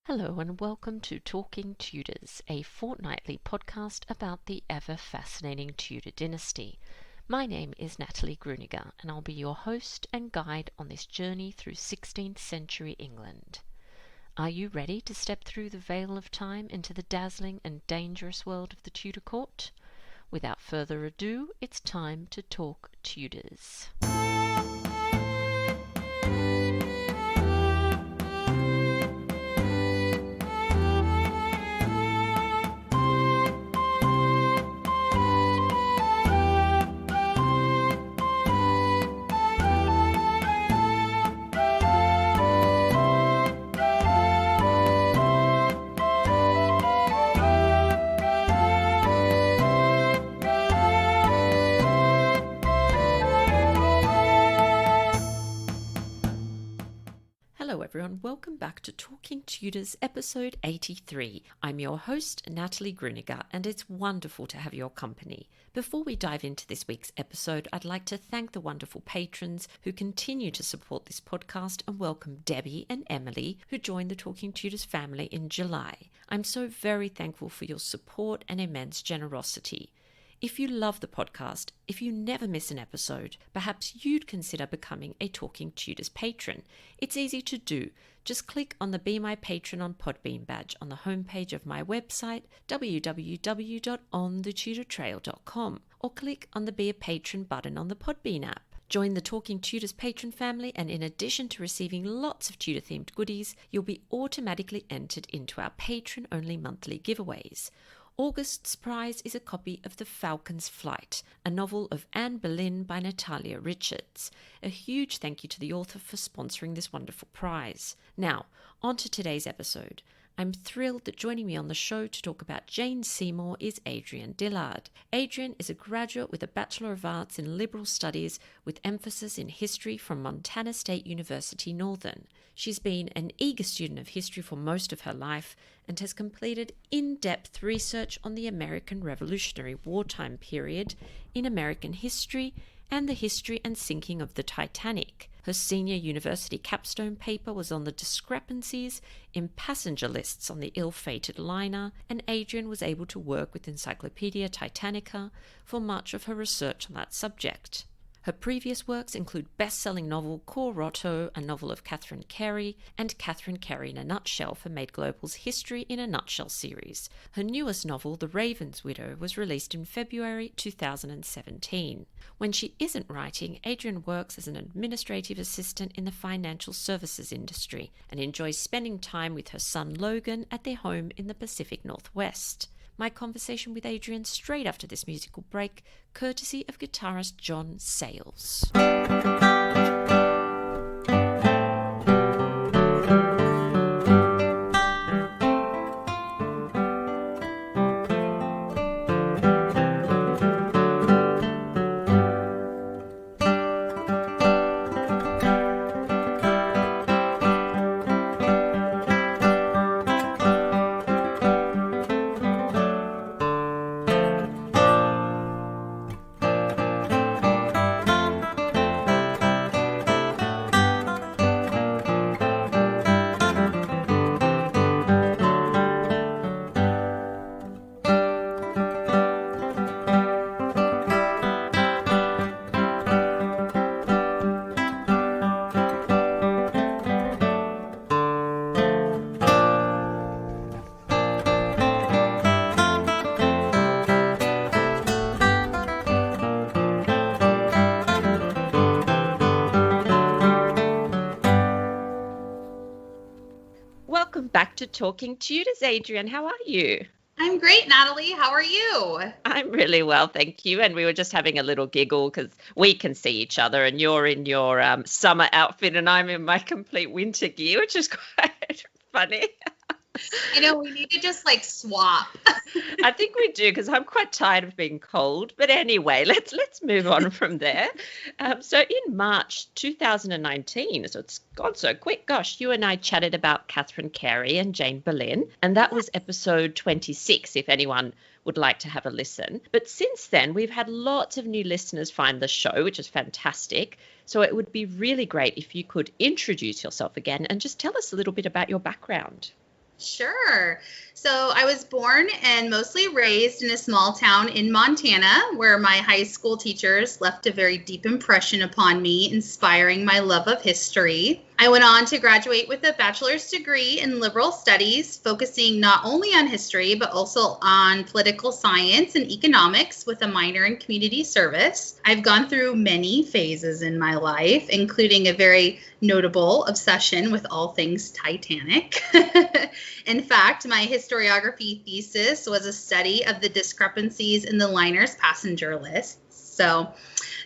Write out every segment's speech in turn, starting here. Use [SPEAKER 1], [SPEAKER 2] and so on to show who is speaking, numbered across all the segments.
[SPEAKER 1] Hello and welcome to Talking Tudors, a fortnightly podcast about the ever-fascinating Tudor dynasty. My name is Natalie Grueninger and I'll be your host and guide on this journey through 16th century England. Are you ready to step through the veil of time into the dazzling and dangerous world of the Tudor court? Without further ado, it's time to talk Tudors. Hello everyone, welcome back to Talking Tudors episode 83. I'm your host, Natalie Grueninger, and it's wonderful to have your company. Before we dive into this week's episode, I'd like to thank the wonderful patrons who continue to support this podcast and welcome Debbie and Emily, who joined the Talking Tudors family in July. I'm so very thankful for your support and immense generosity. If you love the podcast, if you never miss an episode, perhaps you'd consider becoming a Talking Tudors patron. It's easy to do. Just click on the Be My Patron on Podbean badge on the homepage of my website, www.onthetudortrail.com, or click on the Be a Patron button on the Podbean app. Join the Talking Tudors patron family, and in addition to receiving lots of Tudor-themed goodies, you'll be automatically entered into our patron-only monthly giveaways. August's prize is a copy of The Falcon's Flight, a novel of Anne Boleyn by Natalia Richards. A huge thank you to the author for sponsoring this wonderful prize. Now, on to today's episode. I'm thrilled that joining me on the show to talk about Jane Seymour is Adrienne Dillard. Adrienne is a graduate with a Bachelor of Arts in Liberal Studies with emphasis in history from Montana State University Northern. She's been an eager student of history for most of her life and has completed in-depth research on the American Revolutionary Wartime period in American history and the history and sinking of the Titanic. Her senior university capstone paper was on the discrepancies in passenger lists on the ill-fated liner, and Adrienne was able to work with Encyclopedia Titanica for much of her research on that subject. Her previous works include best-selling novel Cor Rotto, a novel of Catherine Carey, and Catherine Carey in a Nutshell for Made Global's History in a Nutshell series. Her newest novel, The Raven's Widow, was released in February 2017. When she isn't writing, Adrienne works as an administrative assistant in the financial services industry and enjoys spending time with her son Logan at their home in the Pacific Northwest. My conversation with Adrienne straight after this musical break, courtesy of guitarist Jon Sayles. Welcome back to Talking Tudors, Adrienne. How are you?
[SPEAKER 2] I'm great, Natalie. How are you?
[SPEAKER 1] I'm really well, thank you. And we were just having a little giggle because we can see each other, and you're in your summer outfit and I'm in my complete winter gear, which is quite funny.
[SPEAKER 2] We need to just swap.
[SPEAKER 1] I think we do, because I'm quite tired of being cold. But anyway, let's move on from there. So in March 2019, so it's gone so quick. Gosh, you and I chatted about Catherine Carey and Jane Boleyn, and that was episode 26, if anyone would like to have a listen. But since then, we've had lots of new listeners find the show, which is fantastic. So it would be really great if you could introduce yourself again and just tell us a little bit about your background.
[SPEAKER 2] Sure. So I was born and mostly raised in a small town in Montana where my high school teachers left a very deep impression upon me, inspiring my love of history. I went on to graduate with a bachelor's degree in liberal studies, focusing not only on history, but also on political science and economics with a minor in community service. I've gone through many phases in my life, including a very notable obsession with all things Titanic. In fact, my historiography thesis was a study of the discrepancies in the liner's passenger lists. So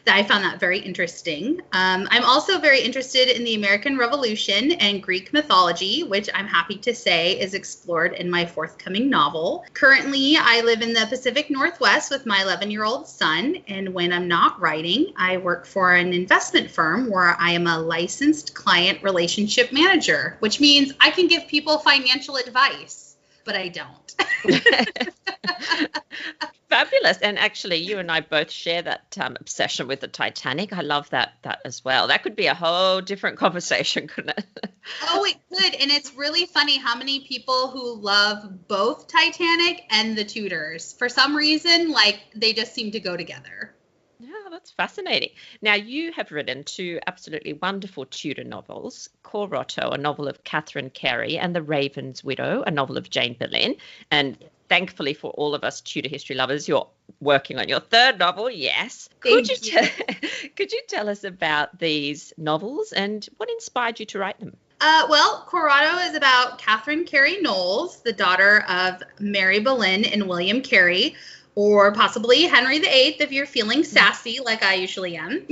[SPEAKER 2] I found that very interesting. I'm also very interested in the American Revolution and Greek mythology, which I'm happy to say is explored in my forthcoming novel. Currently, I live in the Pacific Northwest with my 11-year-old son, and when I'm not writing, I work for an investment firm where I am a licensed client relationship manager, which means I can give people financial advice, but I don't.
[SPEAKER 1] Fabulous. And actually, you and I both share that obsession with the Titanic. I love that as well. That could be a whole different conversation, couldn't it?
[SPEAKER 2] Oh, it could. And it's really funny how many people who love both Titanic and the Tudors, for some reason, like they just seem to go together.
[SPEAKER 1] Yeah, that's fascinating. Now, you have written two absolutely wonderful Tudor novels, Corotto, a novel of Catherine Carey, and The Raven's Widow, a novel of Jane Boleyn. And thankfully for all of us Tudor history lovers, you're working on your third novel. Yes. Could you tell us about these novels and what inspired you to write them?
[SPEAKER 2] Well, Corotto is about Catherine Carey Knowles, the daughter of Mary Boleyn and William Carey, or possibly Henry VIII if you're feeling sassy like I usually am.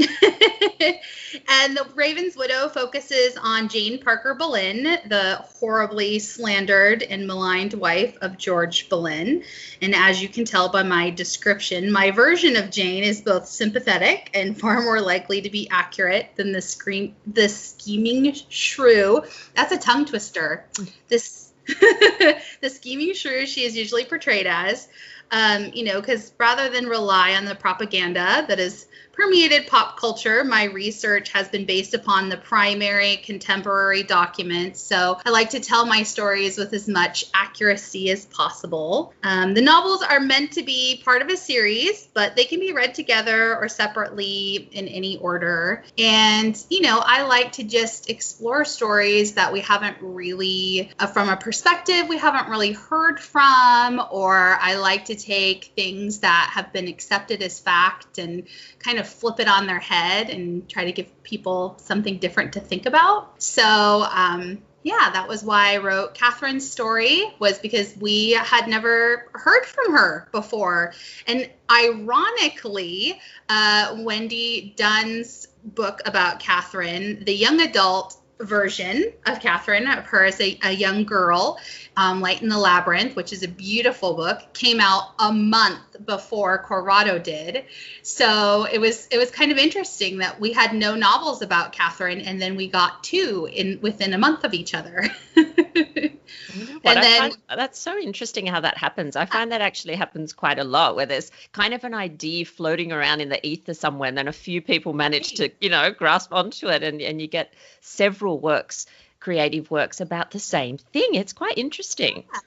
[SPEAKER 2] And The Raven's Widow focuses on Jane Parker Boleyn, the horribly slandered and maligned wife of George Boleyn. And as you can tell by my description, my version of Jane is both sympathetic and far more likely to be accurate than the scheming shrew. That's a tongue twister. The scheming shrew she is usually portrayed as. Because rather than rely on the propaganda that has permeated pop culture, my research has been based upon the primary contemporary documents. So I like to tell my stories with as much accuracy as possible. The novels are meant to be part of a series, but they can be read together or separately in any order. And, I like to just explore stories that we haven't really, from a perspective we haven't really heard from, or I like to take things that have been accepted as fact and kind of flip it on their head and try to give people something different to think about. So, that was why I wrote Catherine's story, was because we had never heard from her before. And ironically, Wendy Dunn's book about Catherine, the young adult version of Catherine, of her as a young girl, Light in the Labyrinth, which is a beautiful book, came out a month before Corotto did. So it was kind of interesting that we had no novels about Catherine, and then we got two within a month of each other.
[SPEAKER 1] That's so interesting how that happens. I find that actually happens quite a lot, where there's kind of an idea floating around in the ether somewhere, and then a few people manage to, grasp onto it, and you get several creative works about the same thing. It's quite interesting.
[SPEAKER 2] Yeah.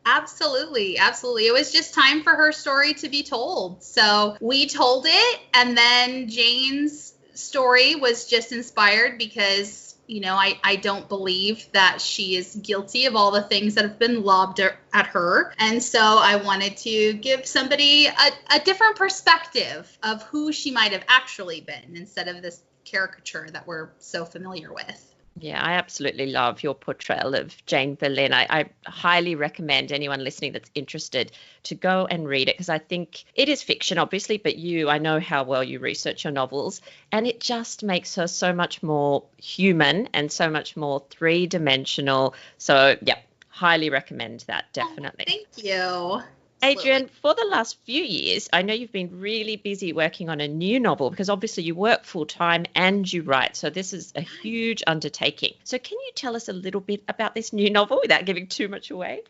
[SPEAKER 2] Absolutely. It was just time for her story to be told. So we told it, and then Jane's story was just inspired because, I don't believe that she is guilty of all the things that have been lobbed at her. And so I wanted to give somebody a different perspective of who she might have actually been, instead of this caricature that we're so familiar with.
[SPEAKER 1] Yeah, I absolutely love your portrayal of Jane Boleyn. I highly recommend anyone listening that's interested to go and read it, because I think it is fiction, obviously, but I know how well you research your novels, and it just makes her so much more human and so much more three-dimensional. So, yeah, highly recommend that, definitely.
[SPEAKER 2] Oh, thank you.
[SPEAKER 1] Adrienne, for the last few years, I know you've been really busy working on a new novel, because obviously you work full-time and you write. So this is a huge undertaking. So can you tell us a little bit about this new novel without giving too much away?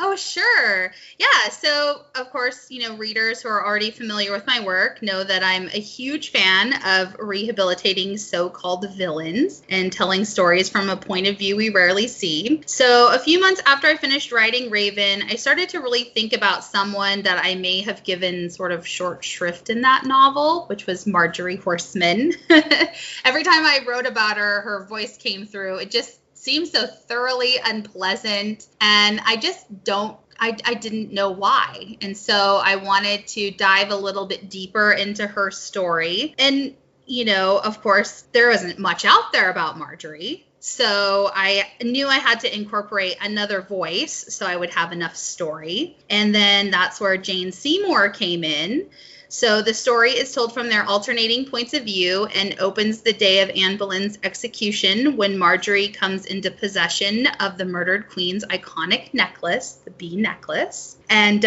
[SPEAKER 2] Oh, sure. Yeah. So, of course, readers who are already familiar with my work know that I'm a huge fan of rehabilitating so-called villains and telling stories from a point of view we rarely see. So, a few months after I finished writing Raven, I started to really think about someone that I may have given sort of short shrift in that novel, which was Marjorie Horstmann. Every time I wrote about her, her voice came through. It just seems so thoroughly unpleasant, and I didn't know why. And so I wanted to dive a little bit deeper into her story. And, of course, there wasn't much out there about Marjorie. So I knew I had to incorporate another voice so I would have enough story. And then that's where Jane Seymour came in. So the story is told from their alternating points of view and opens the day of Anne Boleyn's execution when Marjorie comes into possession of the murdered queen's iconic necklace, the bee necklace. And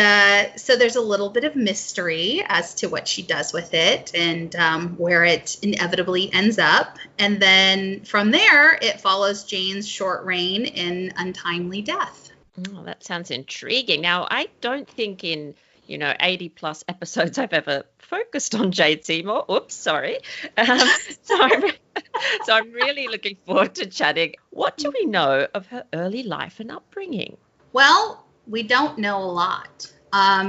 [SPEAKER 2] so there's a little bit of mystery as to what she does with it and where it inevitably ends up. And then from there, it follows Jane's short reign and untimely death.
[SPEAKER 1] Oh, that sounds intriguing. Now, I don't think in 80 plus episodes I've ever focused on Jane Seymour. Oops, sorry. So I'm really looking forward to chatting. What do we know of her early life and upbringing?
[SPEAKER 2] Well, we don't know a lot.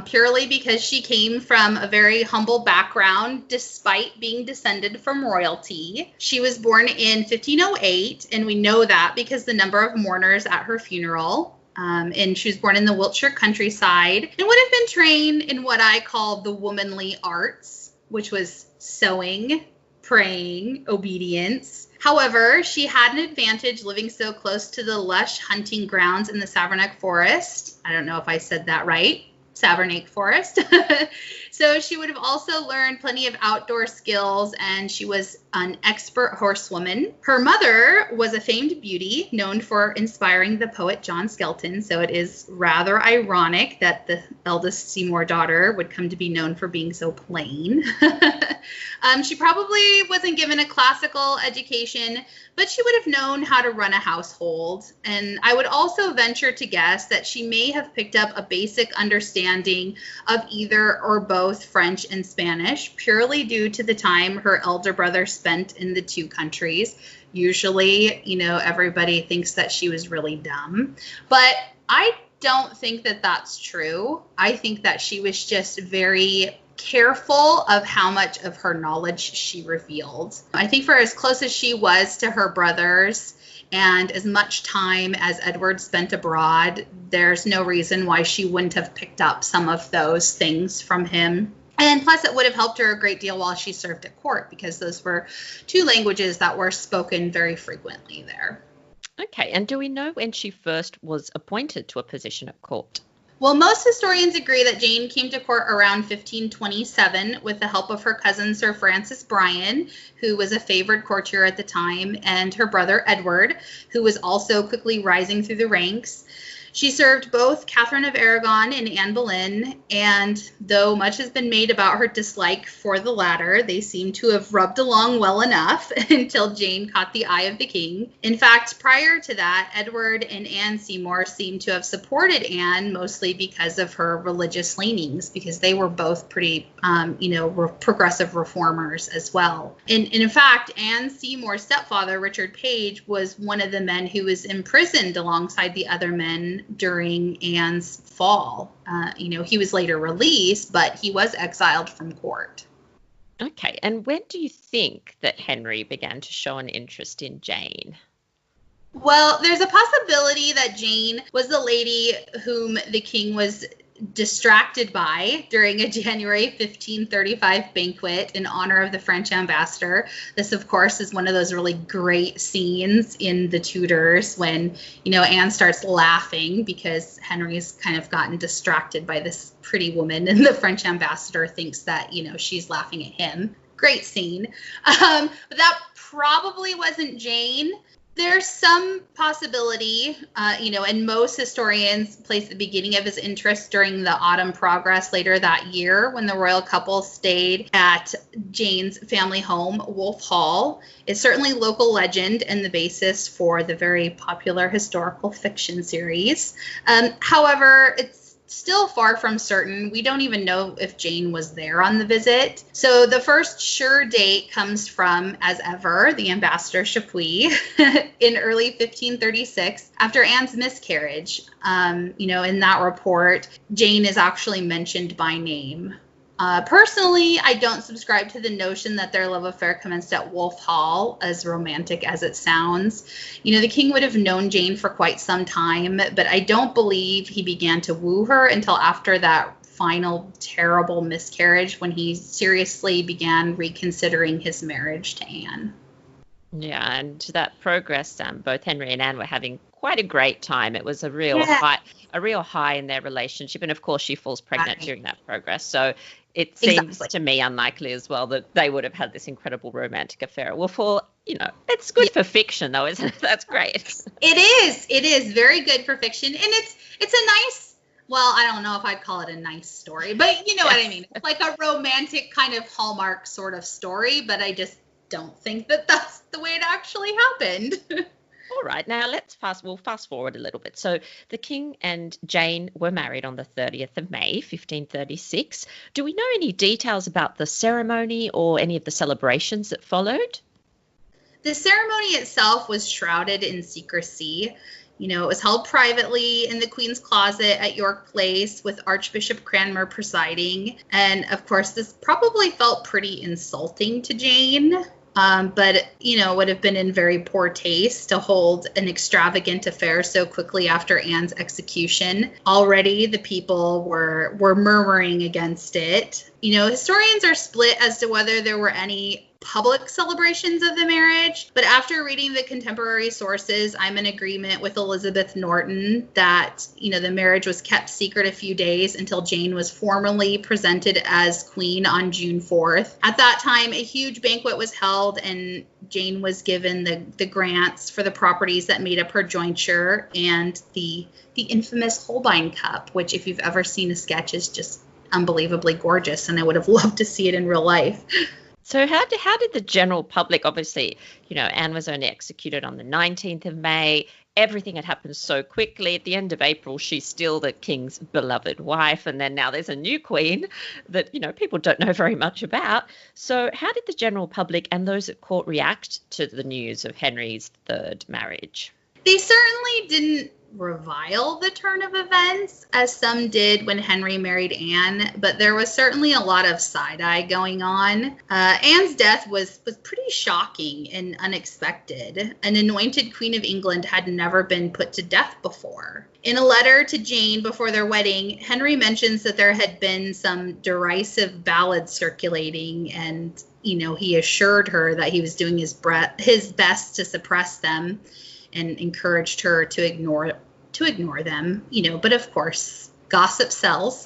[SPEAKER 2] Purely because she came from a very humble background despite being descended from royalty. She was born in 1508, and we know that because the number of mourners at her funeral. And she was born in the Wiltshire countryside and would have been trained in what I call the womanly arts, which was sewing, praying, obedience. However, she had an advantage living so close to the lush hunting grounds in the Savernake Forest. I don't know if I said that right. Savernake Forest. So she would have also learned plenty of outdoor skills, and she was an expert horsewoman. Her mother was a famed beauty known for inspiring the poet John Skelton, so it is rather ironic that the eldest Seymour daughter would come to be known for being so plain. She probably wasn't given a classical education, but she would have known how to run a household. And I would also venture to guess that she may have picked up a basic understanding of either or both French and Spanish, purely due to the time her elder brother spent in the two countries. Usually, everybody thinks that she was really dumb, but I don't think that that's true. I think that she was just very careful of how much of her knowledge she revealed. I think for as close as she was to her brothers and as much time as Edward spent abroad, there's no reason why she wouldn't have picked up some of those things from him. And plus, it would have helped her a great deal while she served at court, because those were two languages that were spoken very frequently there.
[SPEAKER 1] Okay, and do we know when she first was appointed to a position at court?
[SPEAKER 2] Well, most historians agree that Jane came to court around 1527 with the help of her cousin Sir Francis Bryan, who was a favored courtier at the time, and her brother Edward, who was also quickly rising through the ranks. She served both Catherine of Aragon and Anne Boleyn, and though much has been made about her dislike for the latter, they seem to have rubbed along well enough until Jane caught the eye of the king. In fact, prior to that, Edward and Anne Seymour seem to have supported Anne mostly because of her religious leanings, because they were both pretty, progressive reformers as well. And in fact, Anne Seymour's stepfather, Richard Page, was one of the men who was imprisoned alongside the other men during Anne's fall. He was later released, but he was exiled from court.
[SPEAKER 1] Okay, and when do you think that Henry began to show an interest in Jane?
[SPEAKER 2] Well, there's a possibility that Jane was the lady whom the king was distracted by during a January 1535 banquet in honor of the French ambassador. This, of course, is one of those really great scenes in the Tudors when, Anne starts laughing because Henry's kind of gotten distracted by this pretty woman, and the French ambassador thinks that, she's laughing at him. Great scene. But that probably wasn't Jane. There's some possibility, and most historians place the beginning of his interest during the autumn progress later that year when the royal couple stayed at Jane's family home, Wolf Hall. It's certainly local legend and the basis for the very popular historical fiction series. However, it's still far from certain. We don't even know if Jane was there on the visit. So the first sure date comes from, as ever, the Ambassador Chapuis in early 1536 after Anne's miscarriage. In that report, Jane is actually mentioned by name. Personally, I don't subscribe to the notion that their love affair commenced at Wolf Hall, as romantic as it sounds. The king would have known Jane for quite some time, but I don't believe he began to woo her until after that final terrible miscarriage, when he seriously began reconsidering his marriage to Anne.
[SPEAKER 1] Yeah, and to that progress, both Henry and Anne were having quite a great time. It was a real high in their relationship, and of course she falls pregnant during that progress. So it seems to me unlikely as well that they would have had this incredible romantic affair. Well, it's good for fiction, though, isn't it? That's great.
[SPEAKER 2] It is very good for fiction, and it's a nice. Well, I don't know if I'd call it a nice story, but you know what I mean. It's like a romantic kind of Hallmark sort of story, but I just don't think that that's the way it actually happened.
[SPEAKER 1] All right, now we'll fast forward a little bit. So the king and Jane were married on the 30th of May, 1536. Do we know any details about the ceremony or any of the celebrations that followed?
[SPEAKER 2] The ceremony itself was shrouded in secrecy. It was held privately in the Queen's closet at York Place with Archbishop Cranmer presiding. And of course, this probably felt pretty insulting to Jane. But would have been in very poor taste to hold an extravagant affair so quickly after Anne's execution. Already the people were murmuring against it. Historians are split as to whether there were any public celebrations of the marriage, but after reading the contemporary sources, I'm in agreement with Elizabeth Norton that, the marriage was kept secret a few days until Jane was formally presented as queen on June 4th. At that time, a huge banquet was held and Jane was given the grants for the properties that made up her jointure and the infamous Holbein cup, which if you've ever seen a sketch is just unbelievably gorgeous, and I would have loved to see it in real life.
[SPEAKER 1] So how did the general public, obviously, Anne was only executed on the 19th of May. Everything had happened so quickly. At the end of April, she's still the king's beloved wife. And then now there's a new queen that, people don't know very much about. So how did the general public and those at court react to the news of Henry's third marriage?
[SPEAKER 2] They certainly didn't revile the turn of events, as some did when Henry married Anne, but there was certainly a lot of side-eye going on. Anne's death was pretty shocking and unexpected. An anointed Queen of England had never been put to death before. In a letter to Jane before their wedding, Henry mentions that there had been some derisive ballads circulating, and he assured her that he was doing his best to suppress them, and encouraged her to ignore them, but of course, gossip sells.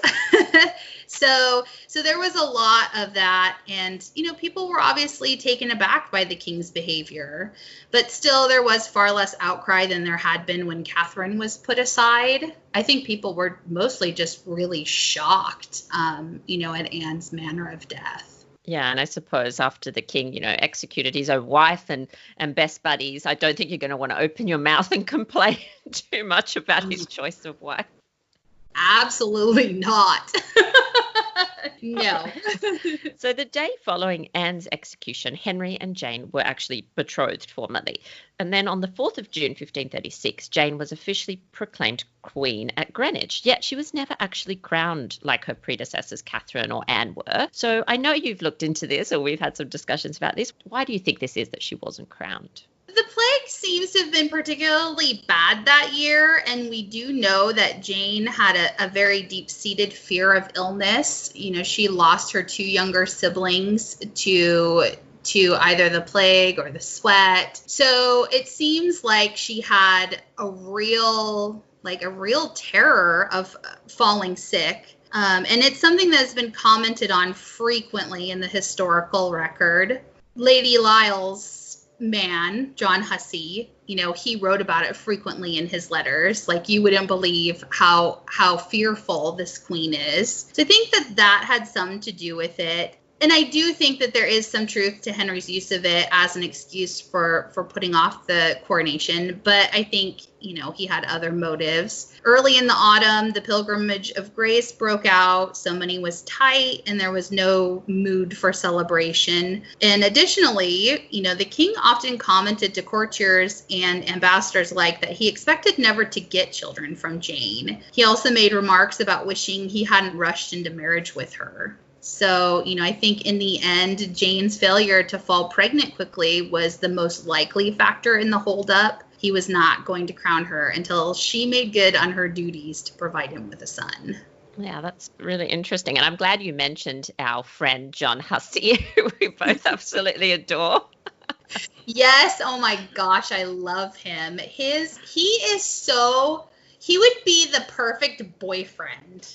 [SPEAKER 2] So there was a lot of that, and, people were obviously taken aback by the king's behavior, but still there was far less outcry than there had been when Catherine was put aside. I think people were mostly just really shocked, at Anne's manner of death.
[SPEAKER 1] Yeah, and I suppose after the king, executed his own wife and best buddies, I don't think you're going to want to open your mouth and complain too much about his choice of wife.
[SPEAKER 2] Absolutely not. No.
[SPEAKER 1] So the day following Anne's execution, Henry and Jane were actually betrothed formally. And then on the 4th of June, 1536, Jane was officially proclaimed queen at Greenwich. Yet she was never actually crowned like her predecessors, Catherine or Anne, were. So I know you've looked into this, or we've had some discussions about this. Why do you think this is that she wasn't crowned?
[SPEAKER 2] The plague seems to have been particularly bad that year, and we do know that Jane had a very deep-seated fear of illness. She lost her two younger siblings to either the plague or the sweat. So it seems like she had a real terror of falling sick. And it's something that's been commented on frequently in the historical record. Lady Lyle's man, John Hussey, he wrote about it frequently in his letters. Like, you wouldn't believe how fearful this queen is. So I think that had something to do with it. And I do think that there is some truth to Henry's use of it as an excuse for putting off the coronation. But I think, he had other motives. Early in the autumn, the Pilgrimage of Grace broke out. So money was tight and there was no mood for celebration. And additionally, the king often commented to courtiers and ambassadors alike that he expected never to get children from Jane. He also made remarks about wishing he hadn't rushed into marriage with her. So, I think in the end, Jane's failure to fall pregnant quickly was the most likely factor in the holdup. He was not going to crown her until she made good on her duties to provide him with a son.
[SPEAKER 1] Yeah, that's really interesting. And I'm glad you mentioned our friend John Hussey, who we both absolutely adore.
[SPEAKER 2] Yes. Oh my gosh. I love him. He would be the perfect boyfriend,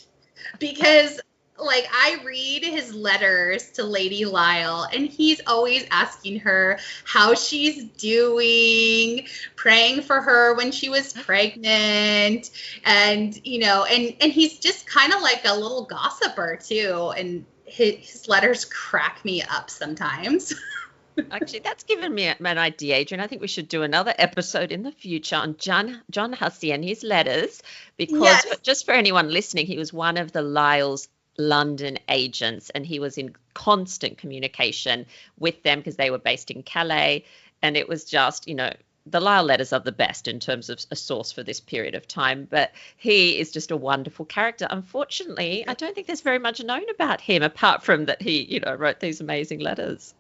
[SPEAKER 2] because I read his letters to Lady Lyle, and he's always asking her how she's doing, praying for her when she was pregnant, and and he's just kind of like a little gossiper too, and his letters crack me up sometimes.
[SPEAKER 1] Actually, that's given me an idea, Adrienne. I think we should do another episode in the future on John Hussey and his letters, because just for anyone listening, he was one of the Lyle's London agents, and he was in constant communication with them because they were based in Calais, and it was just, the Lyle letters are the best in terms of a source for this period of time, but he is just a wonderful character. Unfortunately, I don't think there's very much known about him apart from that he, wrote these amazing letters.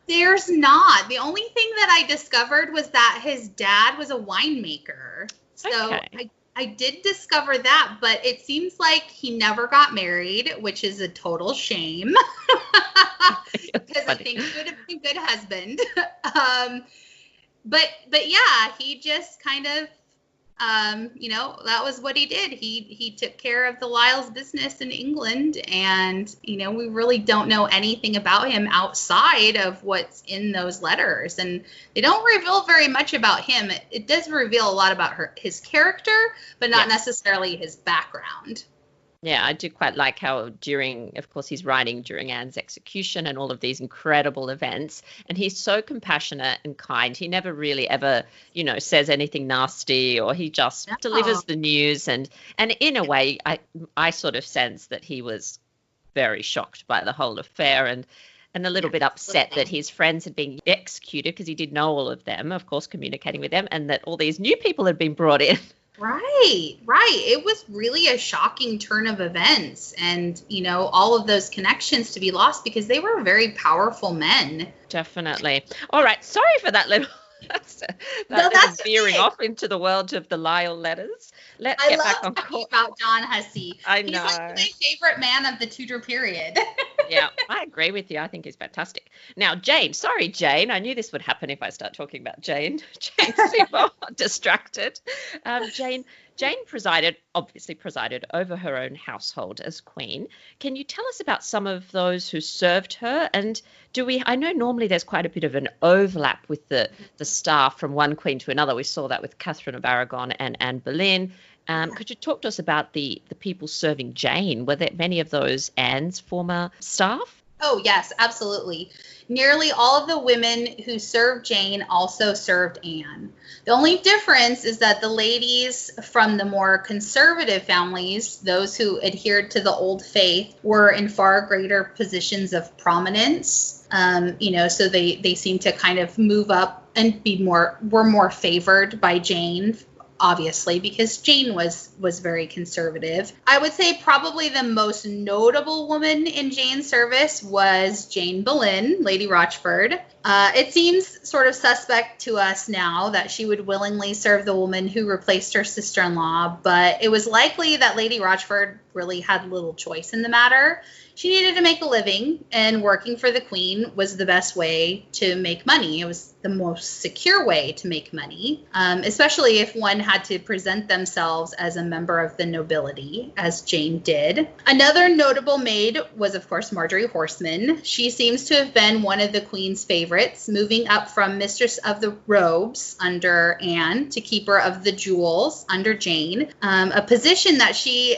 [SPEAKER 2] There's not. The only thing that I discovered was that his dad was a winemaker. So
[SPEAKER 1] okay.
[SPEAKER 2] I did discover that, but it seems like he never got married, which is a total shame, because I think he would have been a good husband. But yeah, he just kind of, that was what he did. He took care of the Lyle's business in England, and, we really don't know anything about him outside of what's in those letters. And they don't reveal very much about him. It does reveal a lot about his character, but not necessarily his background.
[SPEAKER 1] Yeah, I do quite like how of course, he's writing during Anne's execution and all of these incredible events. And he's so compassionate and kind. He never really ever, says anything nasty, or he just delivers the news. And in a way, I sort of sense that he was very shocked by the whole affair, and a little bit upset that his friends had been executed, because he did know all of them, of course, communicating with them, and that all these new people had been brought in.
[SPEAKER 2] Right. It was really a shocking turn of events, and, all of those connections to be lost, because they were very powerful men.
[SPEAKER 1] Definitely. All right. Sorry for that little that's veering off into the world of the Lyle letters. Let's get back on course.
[SPEAKER 2] About John Hussey.
[SPEAKER 1] I know.
[SPEAKER 2] He's like my favorite man of the Tudor period.
[SPEAKER 1] Yeah, I agree with you. I think he's fantastic. Now, Jane. Sorry, Jane. I knew this would happen if I start talking about Jane. Jane Seymour, distracted. Jane obviously presided over her own household as queen. Can you tell us about some of those who served her? And I know normally there's quite a bit of an overlap with the staff from one queen to another. We saw that with Catherine of Aragon and Anne Boleyn. Could you talk to us about the people serving Jane? Were there many of those Anne's former staff?
[SPEAKER 2] Oh, yes, absolutely. Nearly all of the women who served Jane also served Anne. The only difference is that the ladies from the more conservative families, those who adhered to the old faith, were in far greater positions of prominence. So they seem to kind of move up and were more favored by Jane, obviously, because Jane was very conservative. I would say probably the most notable woman in Jane's service was Jane Boleyn, Lady Rochford. It seems sort of suspect to us now that she would willingly serve the woman who replaced her sister-in-law, but it was likely that Lady Rochford really had little choice in the matter. She needed to make a living, and working for the queen was the best way to make money. It was the most secure way to make money, especially if one had had to present themselves as a member of the nobility, as Jane did. Another notable maid was, of course, Marjorie Horstmann. She seems to have been one of the Queen's favorites, moving up from Mistress of the Robes under Anne to Keeper of the Jewels under Jane, a position that she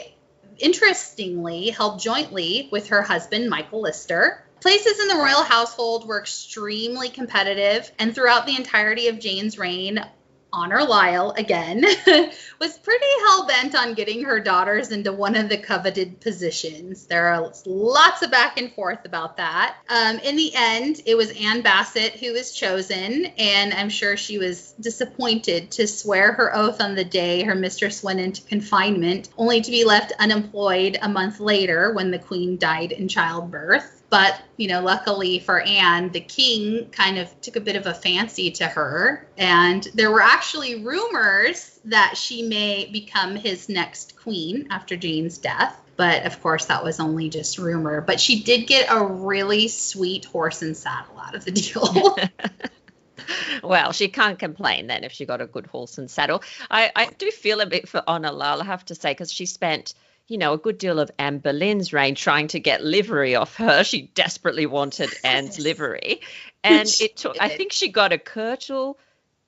[SPEAKER 2] interestingly held jointly with her husband, Michael Lister. Places in the royal household were extremely competitive, and throughout the entirety of Jane's reign, Honor Lyle, again, was pretty hell-bent on getting her daughters into one of the coveted positions. There are lots of back and forth about that. In the end, it was Anne Bassett who was chosen, and I'm sure she was disappointed to swear her oath on the day her mistress went into confinement, only to be left unemployed a month later when the Queen died in childbirth. But, luckily for Anne, the king kind of took a bit of a fancy to her. And there were actually rumors that she may become his next queen after Jane's death. But, of course, that was only just rumor. But she did get a really sweet horse and saddle out of the deal.
[SPEAKER 1] Well, she can't complain then if she got a good horse and saddle. I do feel a bit for Honor Lyle, I have to say, because she spent a good deal of Anne Boleyn's reign trying to get livery off her. She desperately wanted Anne's livery. And I think she got a kirtle.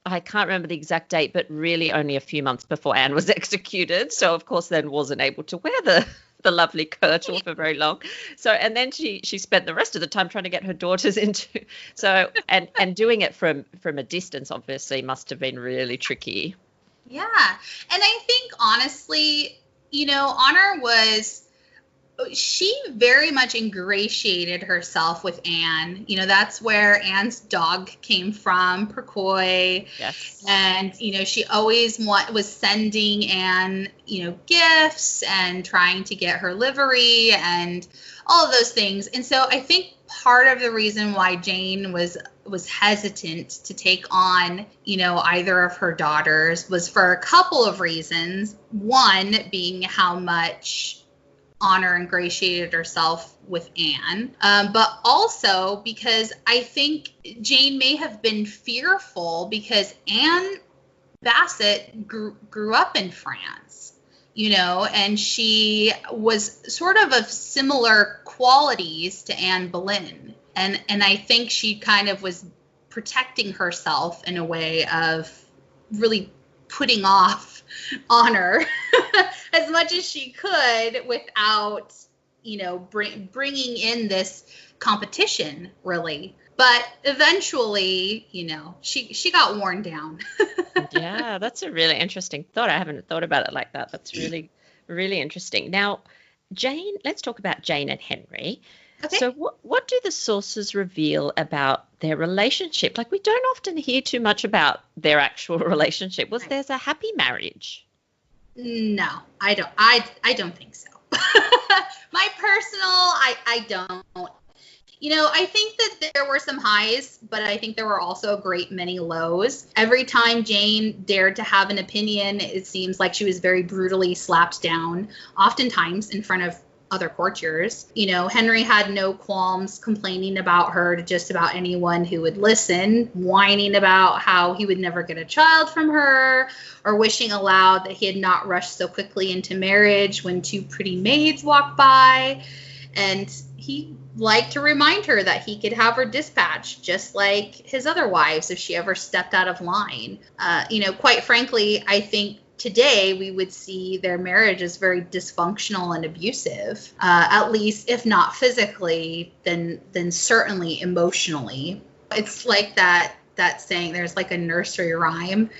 [SPEAKER 1] I can't remember the exact date, but really only a few months before Anne was executed. So, of course, then wasn't able to wear the lovely kirtle for very long. So, and then she spent the rest of the time trying to get her daughters into. So, and doing it from a distance, obviously, must have been really tricky.
[SPEAKER 2] Yeah. And I think, honestly, Honor she very much ingratiated herself with Anne. That's where Anne's dog came from, Percoy.
[SPEAKER 1] Yes.
[SPEAKER 2] And, she always was sending Anne, gifts and trying to get her livery and all of those things. And so I think part of the reason why Jane was hesitant to take on, either of her daughters was for a couple of reasons. One being how much Honor ingratiated herself with Anne, but also because I think Jane may have been fearful because Anne Bassett grew up in France, and she was sort of similar qualities to Anne Boleyn. And I think she kind of was protecting herself in a way of really putting off Honor as much as she could without, bringing in this competition, really. But eventually, she got worn down.
[SPEAKER 1] Yeah, that's a really interesting thought. I haven't thought about it like that. That's really, really interesting. Now, Jane, let's talk about Jane and Henry.
[SPEAKER 2] Okay.
[SPEAKER 1] So what do the sources reveal about their relationship? Like, we don't often hear too much about their actual relationship. Was there a happy marriage?
[SPEAKER 2] No, I don't think so. My personal, I don't. I think that there were some highs, but I think there were also a great many lows. Every time Jane dared to have an opinion, it seems like she was very brutally slapped down, oftentimes in front of other courtiers. Henry had no qualms complaining about her to just about anyone who would listen, whining about how he would never get a child from her, or wishing aloud that he had not rushed so quickly into marriage when two pretty maids walked by. And he liked to remind her that he could have her dispatched just like his other wives if she ever stepped out of line. Quite frankly, I think today we would see their marriage as very dysfunctional and abusive, at least if not physically, then certainly emotionally. It's like that saying, there's like a nursery rhyme.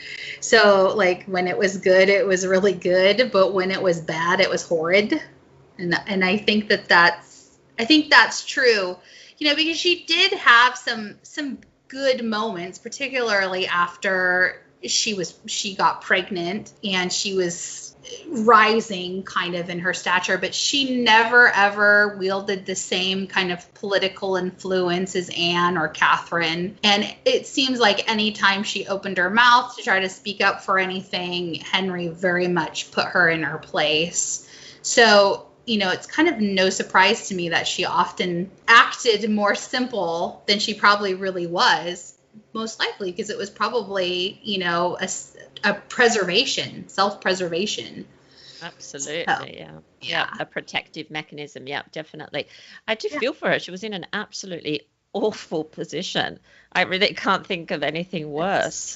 [SPEAKER 2] So like when it was good, it was really good, but when it was bad, it was horrid. And I think that's true, because she did have some good moments, particularly after she got pregnant and she was rising kind of in her stature, but she never ever wielded the same kind of political influence as Anne or Catherine. And it seems like anytime she opened her mouth to try to speak up for anything, Henry very much put her in her place. So, it's kind of no surprise to me that she often acted more simple than she probably really was. most likely, because it was probably, a preservation, self-preservation.
[SPEAKER 1] Absolutely,
[SPEAKER 2] So,
[SPEAKER 1] yeah. A protective mechanism. Yeah, definitely. I do feel for her. She was in an absolutely awful position. I really can't think of anything worse.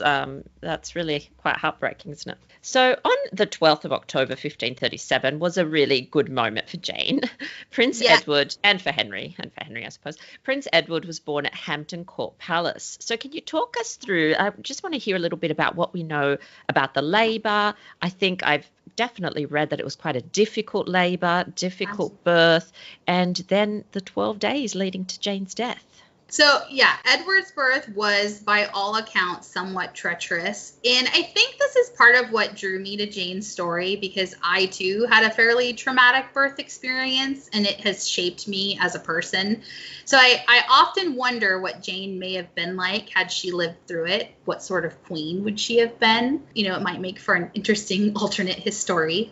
[SPEAKER 1] That's really quite heartbreaking, isn't it? So on the 12th of October, 1537 was a really good moment for Jane, Prince Edward, and for Henry, I suppose. Prince Edward was born at Hampton Court Palace. So can you talk us through, I just want to hear a little bit about what we know about the labour. I think I've definitely read that it was quite a difficult labour, difficult birth, and then the 12 days leading to Jane's death.
[SPEAKER 2] So, Edward's birth was, by all accounts, somewhat treacherous. And I think this is part of what drew me to Jane's story, because I, too, had a fairly traumatic birth experience, and it has shaped me as a person. So I often wonder what Jane may have been like had she lived through it. What sort of queen would she have been? It might make for an interesting alternate story.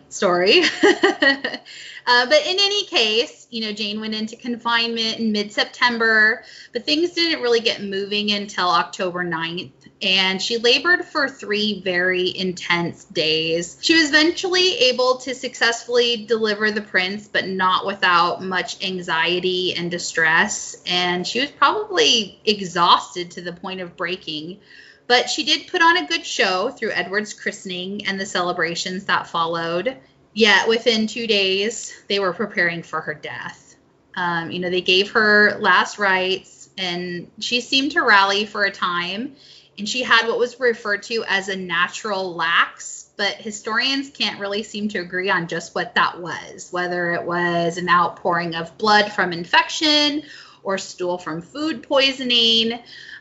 [SPEAKER 2] But in any case, Jane went into confinement in mid-September, but things didn't really get moving until October 9th, and she labored for 3 very intense days. She was eventually able to successfully deliver the prince, but not without much anxiety and distress, and she was probably exhausted to the point of breaking. But she did put on a good show through Edward's christening and the celebrations that followed. Yet within 2 days, they were preparing for her death. They gave her last rites, and she seemed to rally for a time. And she had what was referred to as a natural lax, but historians can't really seem to agree on just what that was, whether it was an outpouring of blood from infection or stool from food poisoning.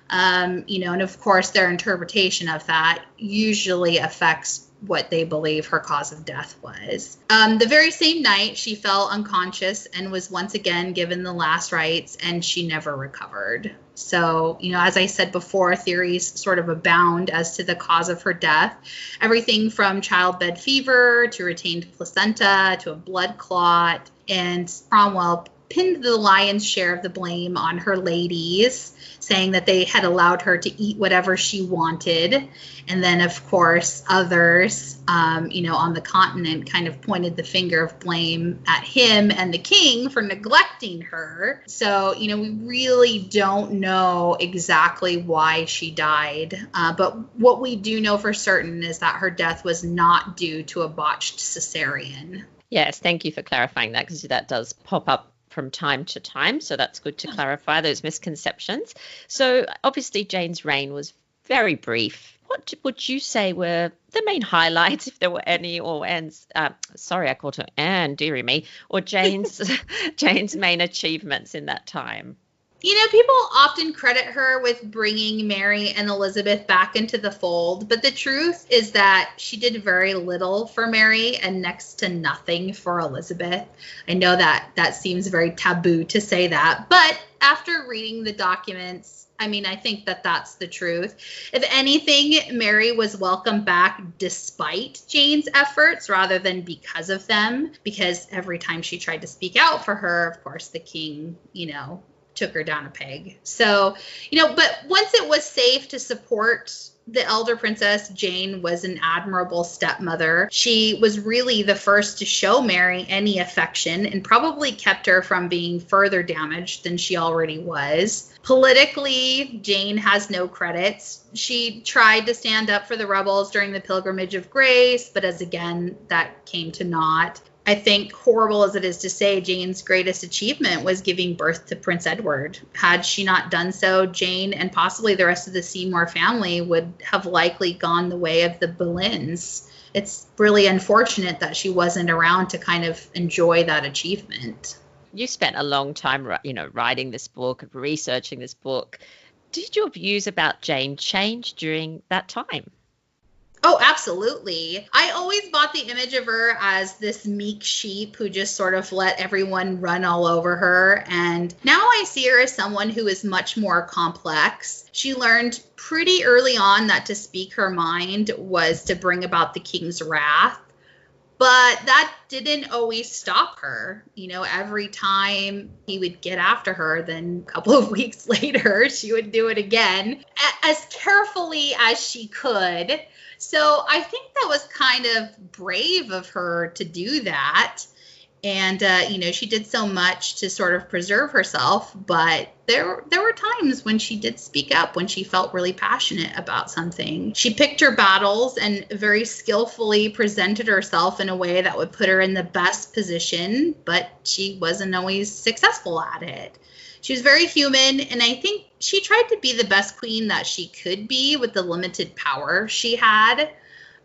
[SPEAKER 2] And of course, their interpretation of that usually affects what they believe her cause of death was. The very same night, she fell unconscious and was once again given the last rites, and she never recovered. So, as I said before, theories sort of abound as to the cause of her death. Everything from childbed fever to retained placenta to a blood clot. And Cromwell pinned the lion's share of the blame on her ladies, saying that they had allowed her to eat whatever she wanted. And then, of course, others, on the continent kind of pointed the finger of blame at him and the king for neglecting her. So, we really don't know exactly why she died. But what we do know for certain is that her death was not due to a botched cesarean.
[SPEAKER 1] Yes, thank you for clarifying that, because that does pop up from time to time. So that's good to clarify those misconceptions. So obviously Jane's reign was very brief. What would you say were the main highlights, if there were any, or Anne's, sorry, I called her Anne, dearie me, or Jane's main achievements in that time?
[SPEAKER 2] People often credit her with bringing Mary and Elizabeth back into the fold, but the truth is that she did very little for Mary and next to nothing for Elizabeth. I know that seems very taboo to say that, but after reading the documents, I think that that's the truth. If anything, Mary was welcomed back despite Jane's efforts rather than because of them, because every time she tried to speak out for her, of course, the king, took her down a peg. So, but once it was safe to support the elder princess, Jane was an admirable stepmother. She was really the first to show Mary any affection and probably kept her from being further damaged than she already was. Politically, Jane has no credits. She tried to stand up for the rebels during the Pilgrimage of Grace, but that came to naught. I think, horrible as it is to say, Jane's greatest achievement was giving birth to Prince Edward. Had she not done so, Jane and possibly the rest of the Seymour family would have likely gone the way of the Boleyns. It's really unfortunate that she wasn't around to kind of enjoy that achievement.
[SPEAKER 1] You spent a long time, writing this book, researching this book. Did your views about Jane change during that time?
[SPEAKER 2] Oh, absolutely. I always bought the image of her as this meek sheep who just sort of let everyone run all over her. And now I see her as someone who is much more complex. She learned pretty early on that to speak her mind was to bring about the king's wrath. But that didn't always stop her. Every time he would get after her, then a couple of weeks later, she would do it again, as carefully as she could. So I think that was kind of brave of her to do that. And, she did so much to sort of preserve herself, but there were times when she did speak up, when she felt really passionate about something. She picked her battles and very skillfully presented herself in a way that would put her in the best position, but she wasn't always successful at it. She was very human, and I think she tried to be the best queen that she could be with the limited power she had.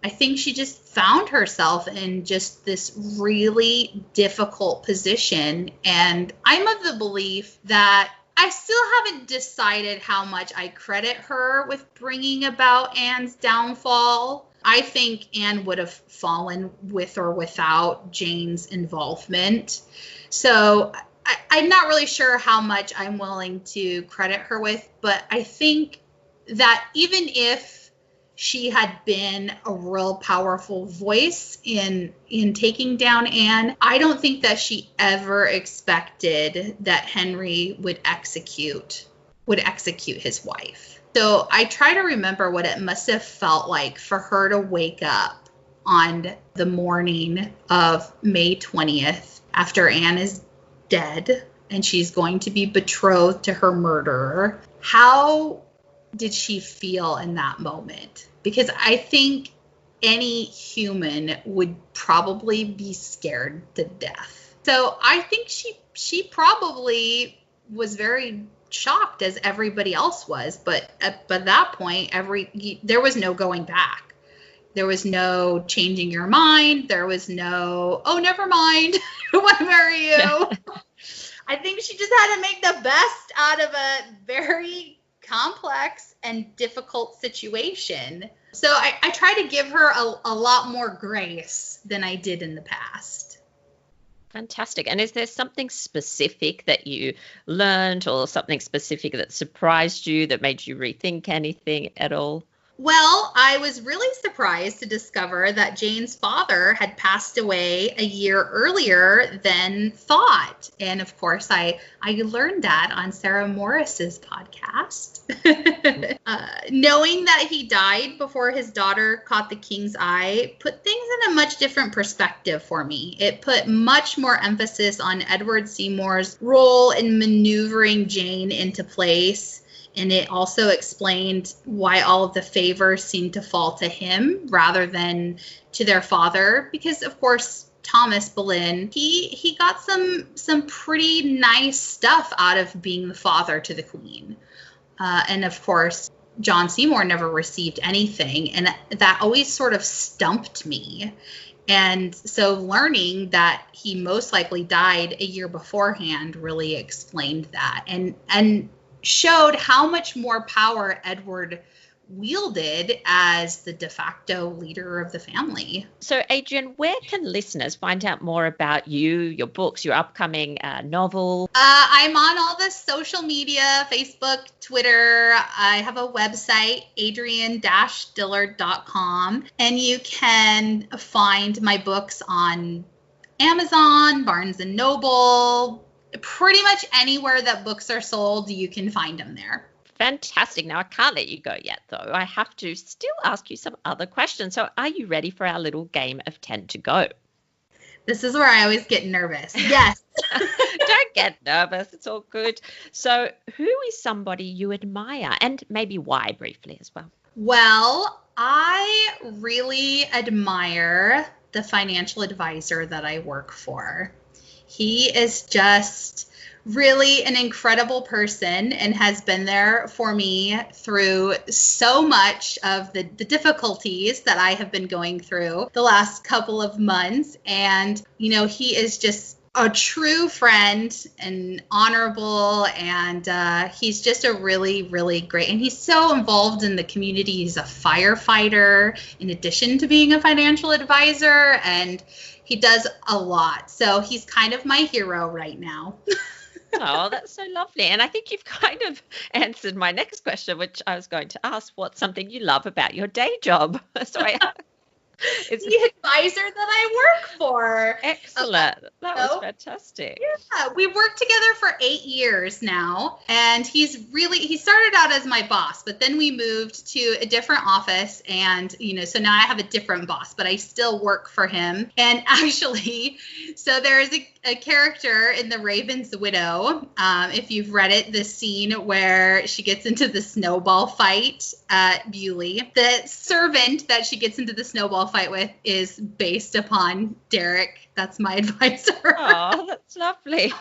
[SPEAKER 2] I think she just found herself in just this really difficult position. And I'm of the belief that I still haven't decided how much I credit her with bringing about Anne's downfall. I think Anne would have fallen with or without Jane's involvement. So I'm not really sure how much I'm willing to credit her with, but I think that even if she had been a real powerful voice in taking down Anne, I don't think that she ever expected that Henry would execute his wife. So I try to remember what it must have felt like for her to wake up on the morning of May 20th after Anne is dead and she's going to be betrothed to her murderer. How did she feel in that moment? Because I think any human would probably be scared to death. So I think she probably was very shocked, as everybody else was. But at that point, there was no going back. There was no changing your mind. There was no, oh, never mind, I want to marry you. I think she just had to make the best out of a very complex and difficult situation. So I try to give her a lot more grace than I did in the past.
[SPEAKER 1] Fantastic. And is there something specific that you learned or something specific that surprised you, that made you rethink anything at all?
[SPEAKER 2] Well, I was really surprised to discover that Jane's father had passed away a year earlier than thought. And of course, I learned that on Sarah Morris's podcast. Knowing that he died before his daughter caught the king's eye put things in a much different perspective for me. It put much more emphasis on Edward Seymour's role in maneuvering Jane into place. And it also explained why all of the favors seemed to fall to him rather than to their father. Because, of course, Thomas Boleyn, he got some pretty nice stuff out of being the father to the queen. And, of course, Jon Seymour never received anything. And that always sort of stumped me. And so learning that he most likely died a year beforehand really explained that. And showed how much more power Edward wielded as the de facto leader of the family.
[SPEAKER 1] So, Adrienne, where can listeners find out more about you, your books, your upcoming novel?
[SPEAKER 2] I'm on all the social media, Facebook, Twitter. I have a website, adrienne-dillard.com, and you can find my books on Amazon, Barnes & Noble, pretty much anywhere that books are sold, you can find them there.
[SPEAKER 1] Fantastic. Now, I can't let you go yet, though. I have to still ask you some other questions. So are you ready for our little game of 10 to go?
[SPEAKER 2] This is where I always get nervous. Yes.
[SPEAKER 1] Don't get nervous. It's all good. So who is somebody you admire, and maybe why, briefly as well?
[SPEAKER 2] Well, I really admire the financial advisor that I work for. He is just really an incredible person and has been there for me through so much of the difficulties that I have been going through the last couple of months. And, he is just a true friend and honorable, and he's just a really, really great, and he's so involved in the community. He's a firefighter in addition to being a financial advisor, and he does a lot. So he's kind of my hero right now.
[SPEAKER 1] Oh, that's so lovely. And I think you've kind of answered my next question, which I was going to ask, what's something you love about your day job? So
[SPEAKER 2] the advisor that I work for.
[SPEAKER 1] Excellent. That was fantastic.
[SPEAKER 2] Yeah, we worked together for 8 years now, and he started out as my boss, but then we moved to a different office, and so now I have a different boss, but I still work for him. And actually, so there's a character in The Raven's Widow, if you've read it, the scene where she gets into the snowball fight at Bewley. The servant that she gets into the snowball fight with is based upon Derek. That's my advisor.
[SPEAKER 1] Oh, that's lovely.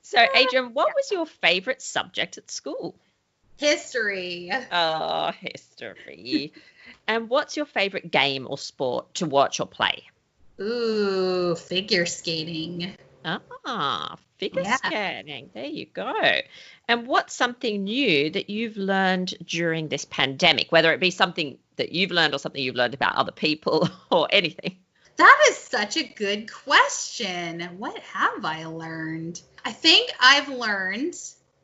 [SPEAKER 1] So, Adrienne, what was your favorite subject at school?
[SPEAKER 2] History.
[SPEAKER 1] Oh, history. And what's your favorite game or sport to watch or play?
[SPEAKER 2] Ooh, figure skating.
[SPEAKER 1] Figure skating. There you go. And what's something new that you've learned during this pandemic, whether it be something that you've learned or something you've learned about other people or anything?
[SPEAKER 2] That is such a good question. What have I learned? I think I've learned,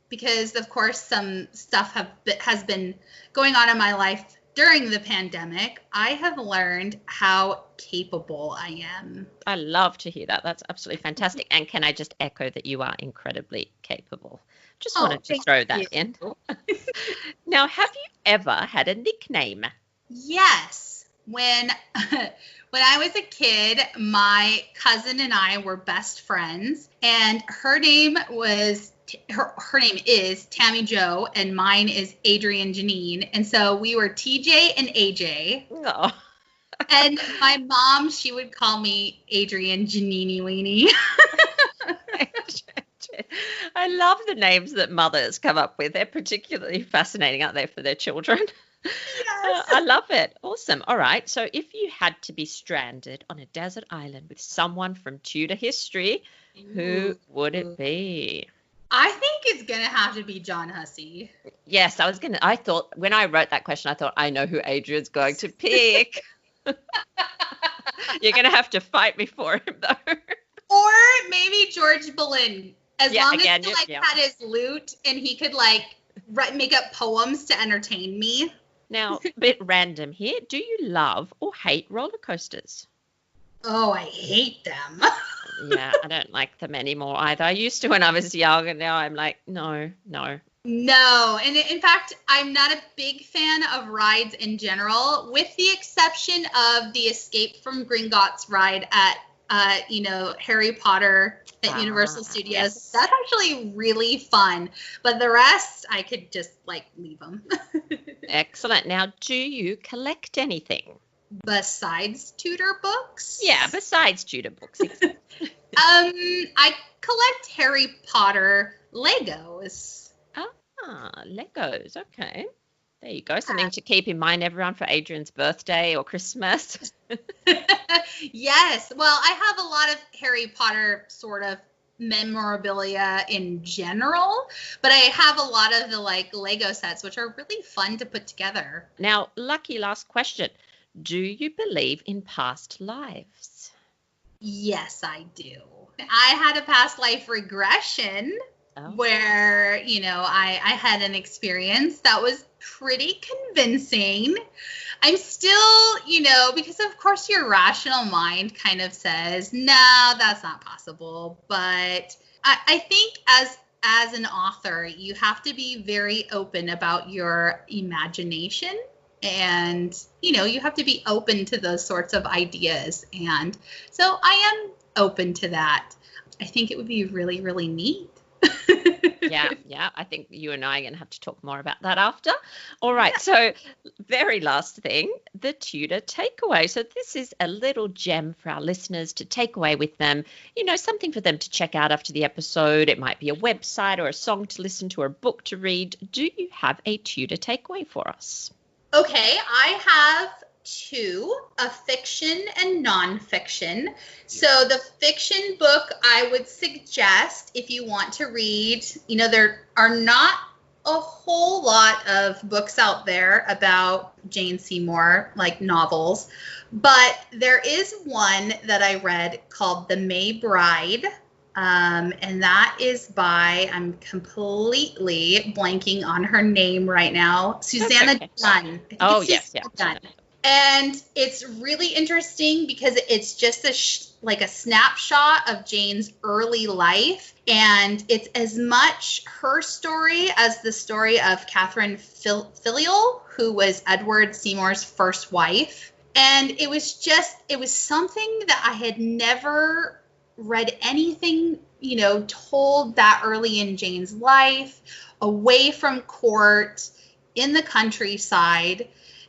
[SPEAKER 2] because of course some stuff has been going on in my life during the pandemic, I have learned how capable I am.
[SPEAKER 1] I love to hear that. That's absolutely fantastic. And can I just echo that you are incredibly capable? Just wanted to throw that in. Now, have you ever had a nickname?
[SPEAKER 2] Yes. When I was a kid, my cousin and I were best friends, and her name is Tammy Jo, and mine is Adrienne Janine. And so we were TJ and AJ.
[SPEAKER 1] Oh.
[SPEAKER 2] And my mom, she would call me Adrienne Janini Weenie.
[SPEAKER 1] I love the names that mothers come up with. They're particularly fascinating, aren't they, for their children?
[SPEAKER 2] Yes.
[SPEAKER 1] I love it. Awesome. All right. So if you had to be stranded on a desert island with someone from Tudor history, who would it be?
[SPEAKER 2] I think it's going to have to be John Hussey.
[SPEAKER 1] Yes, I thought when I wrote that question, I thought, I know who Adrienne's going to pick. You're going to have to fight me for him, though.
[SPEAKER 2] Or maybe George Boleyn. As long as he had his lute and he could make up poems to entertain me.
[SPEAKER 1] Now, a bit random here. Do you love or hate roller coasters?
[SPEAKER 2] Oh, I hate them.
[SPEAKER 1] Yeah, I don't like them anymore either. I used to when I was young, and now I'm like, no.
[SPEAKER 2] No, and in fact, I'm not a big fan of rides in general, with the exception of the Escape from Gringotts ride at, Harry Potter at Universal Studios. Yes. That's actually really fun, but the rest, I could just leave them.
[SPEAKER 1] Excellent. Now, do you collect anything?
[SPEAKER 2] Besides Tudor books?
[SPEAKER 1] Yeah, besides Tudor books.
[SPEAKER 2] I collect Harry Potter Legos.
[SPEAKER 1] Legos. Okay. There you go. Something to keep in mind, everyone, for Adrienne's birthday or Christmas.
[SPEAKER 2] Yes. Well, I have a lot of Harry Potter sort of memorabilia in general, but I have a lot of the Lego sets, which are really fun to put together.
[SPEAKER 1] Now, lucky last question. Do you believe in past lives?
[SPEAKER 2] Yes, I do. I had a past life regression where, I had an experience that was pretty convincing. I'm still, because of course your rational mind kind of says, no, that's not possible. But I think as an author, you have to be very open about your imagination. And, you have to be open to those sorts of ideas. And so I am open to that. I think it would be really, really neat.
[SPEAKER 1] Yeah. I think you and I are going to have to talk more about that after. All right. Yeah. So very last thing, the Tudor Takeaway. So this is a little gem for our listeners to take away with them, something for them to check out after the episode. It might be a website or a song to listen to or a book to read. Do you have a Tudor Takeaway for us?
[SPEAKER 2] Okay, I have two, a fiction and nonfiction. So the fiction book I would suggest if you want to read, there are not a whole lot of books out there about Jane Seymour, novels, but there is one that I read called The May Bride. And that is by, I'm completely blanking on her name right now, Susanna Dunn.
[SPEAKER 1] Oh, yes.
[SPEAKER 2] Dunn. And it's really interesting because it's just like a snapshot of Jane's early life. And it's as much her story as the story of Catherine Filial, who was Edward Seymour's first wife. And it was something that I had never read anything, told that early in Jane's life, away from court, in the countryside.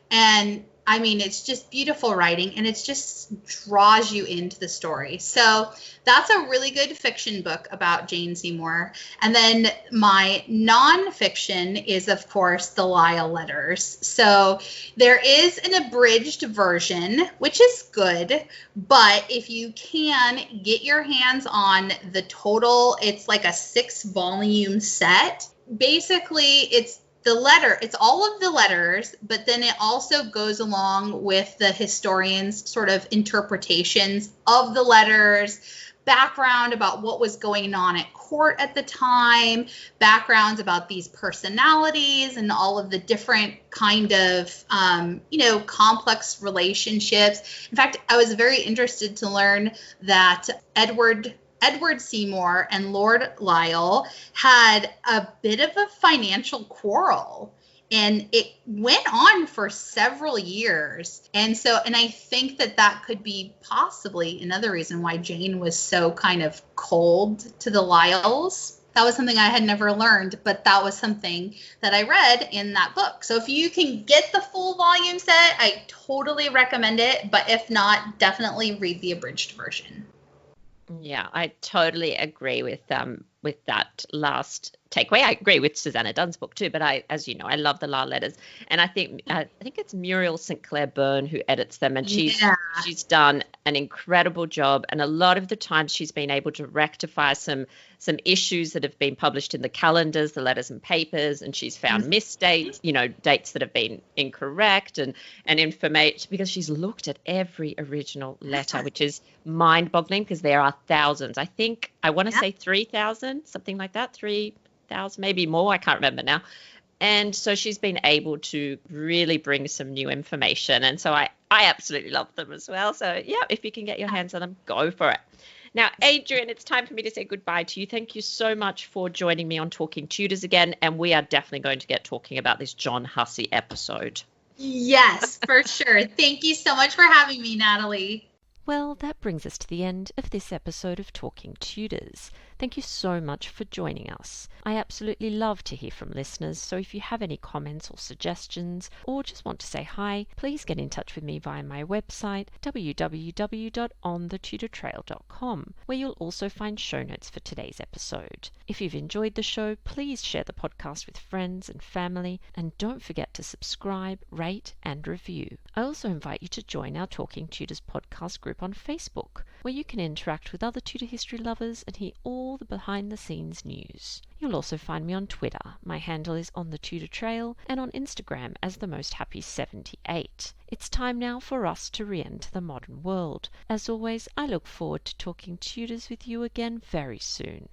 [SPEAKER 2] And I mean, it's just beautiful writing, and it just draws you into the story. So that's a really good fiction book about Jane Seymour. And then my nonfiction is, of course, the Lyle Letters. So there is an abridged version, which is good. But if you can get your hands on the total, it's like a 6-volume set. Basically, it's all of the letters, but then it also goes along with the historian's sort of interpretations of the letters, background about what was going on at court at the time, backgrounds about these personalities and all of the different kind of, complex relationships. In fact, I was very interested to learn that Edward Seymour and Lord Lyle had a bit of a financial quarrel, and it went on for several years. And I think that could be possibly another reason why Jane was so kind of cold to the Lyles. That was something I had never learned, but that was something that I read in that book. So if you can get the full volume set, I totally recommend it. But if not, definitely read the abridged version.
[SPEAKER 1] Yeah, I totally agree with that last takeaway. I agree with Susanna Dunn's book too, but as you know, I love the Lyle Letters, and I think it's Muriel St. Clair Byrne who edits them, and she's done an incredible job. And a lot of the times she's been able to rectify some issues that have been published in the calendars, the letters and papers, and she's found misdates, dates that have been incorrect and information, because she's looked at every original letter, which is mind-boggling because there are thousands. I want to say 3,000, something like that, 3,000, maybe more. I can't remember now. And so she's been able to really bring some new information. And so I absolutely love them as well. So yeah, if you can get your hands on them, go for it. Now, Adrienne, it's time for me to say goodbye to you. Thank you so much for joining me on Talking Tudors again. And we are definitely going to get talking about this John Hussey episode.
[SPEAKER 2] Yes, for sure. Thank you so much for having me, Natalie.
[SPEAKER 1] Well, that brings us to the end of this episode of Talking Tudors. Thank you so much for joining us. I absolutely love to hear from listeners, so if you have any comments or suggestions, or just want to say hi, please get in touch with me via my website, www.onthetudortrail.com, where you'll also find show notes for today's episode. If you've enjoyed the show, please share the podcast with friends and family, and don't forget to subscribe, rate, and review. I also invite you to join our Talking Tudors podcast group on Facebook, where you can interact with other Tudor history lovers and hear all the behind-the-scenes news. You'll also find me on Twitter. My handle is On the Tudor Trail, and on Instagram as The Most Happy 78. It's time now for us to re-enter the modern world. As always, I look forward to talking Tudors with you again very soon.